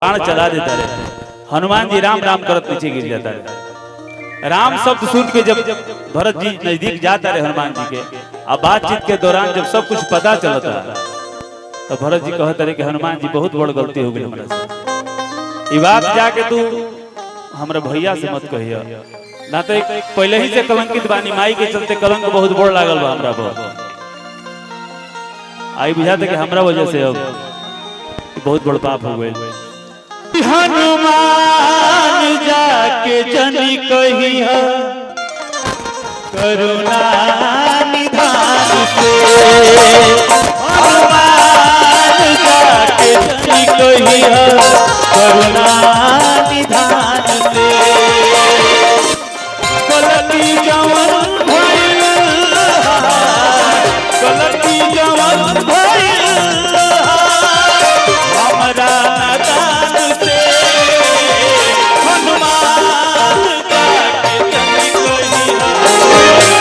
बाण चला देता रहे। हनुमान जी राम राम करत नीचे गिर जाता रहे। राम शब्द सुन के जब भरत जी नजदीक जाता रहे हनुमान जी के, अब बातचीत के दौरान जब सब कुछ पता चलता तो भरत जी कहते रहे कि हनुमान जी बहुत बड़ गलती हो गई हमरा से, ई बात जाके तू हमरा भैया से मत कहिया, ना तो पहले ही से कलंकित बानी, माई के चलते कलंक बहुत बड़ लागल बा हमरा पर। आई बुझाते कि हमरा वजह से अब बहुत बड़ पाप हो गए। हनुमान जाके जनी कही करुणा निधान से, हनुमान जाके जनी कही करुणा निधान से, गलती जवन भइल, गलती जवन भइल हमरा नादान से, हनुमान जाके जनी कही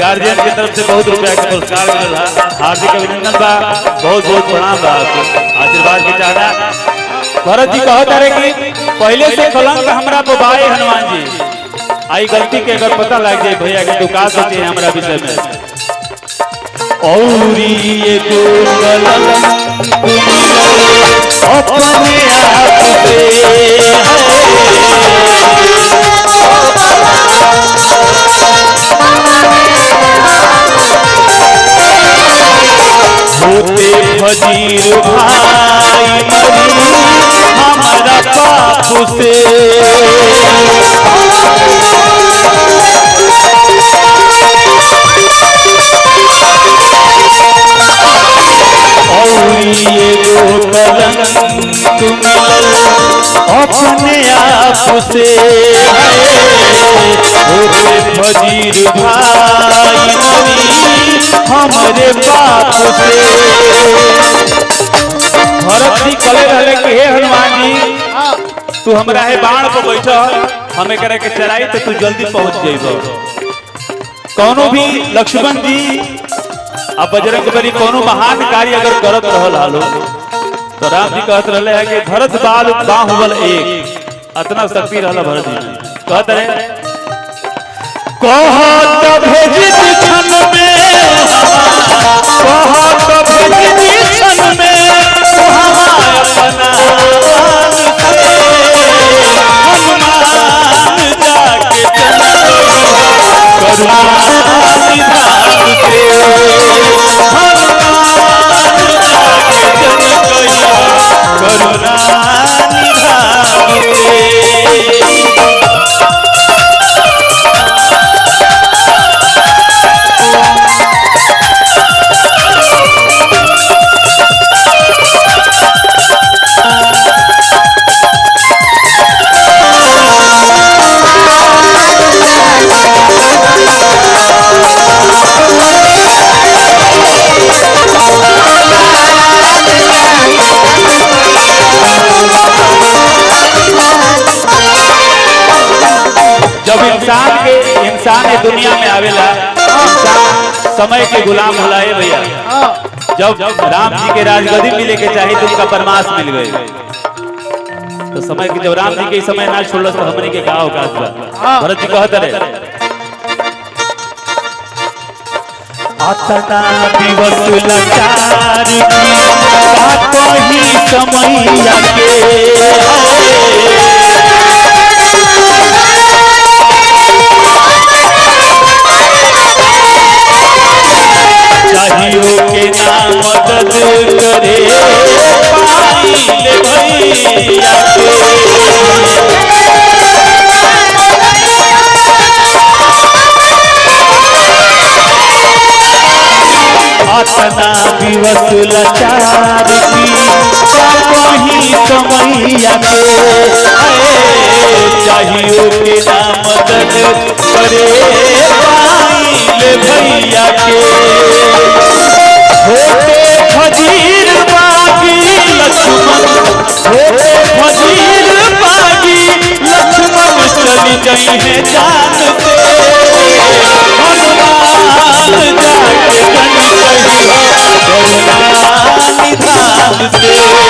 गार्जियन की तरफ से बहुत रुपया का पुरस्कार मिला, हार्दिक अभिनंदन बा, बहुत बहुत प्रणाम बा, आशीर्वाद की चाहना। भरत जी कहता रहे कि पहले से कलंक हमरा पे बाए हनुमान जी, आई गलती के अगर पता लग जाए भैया कि तू का सोचे है हमरा विषय में, औरी ये कलंक अपने आप से होते फजीर भाई मरी हमारा पाप से, और ये कलंक मिलल अपने आप से, होते फजीर भाई मरी हमारे बाप से। भरत जी कले रहले कि हे हनुमान जी तू हमरा है बाण पर बैठल, हमें करे के चराई तो तू जल्दी पहुंच जाइबो। कोनो भी लक्ष्मण जी अब बजरंगबली कोनो महान कार्य अगर करत रहल हालो तो राम जी कहत रहले है कि भरत बाल बाहुबल एक, इतना शक्ति रहला भरत जी। कहत रहे कहत भेजित क्षण में, कहत भेजित क्षण में अपना हनुमान जाके करुणा निधान से, हनुमान जाके जनी कही करुणा निधान से। जब इंसान ये दुनिया में आवेला, इंसान समय के गुलाम होला है भैया। जब राम जी के राजगद्दी मिले के चाहे तो उनका परमास मिल गए, तो समय के जब राम जी के समय ना छोड़ल तो हमने के का औकात बा। भरत जी कहत रहे अतना दिवस लाचार की बात ही समैया के, चाहिए के नाम मदद करे लाचार की कहीं कमैया के चाहिए के नाम मदद करे पाइल भैया के होते फजीर बागी लक्ष्मण होते फजीर बागी लक्ष्मण चली गई है जान से हनुमान जाके कहीं कहीं निधान से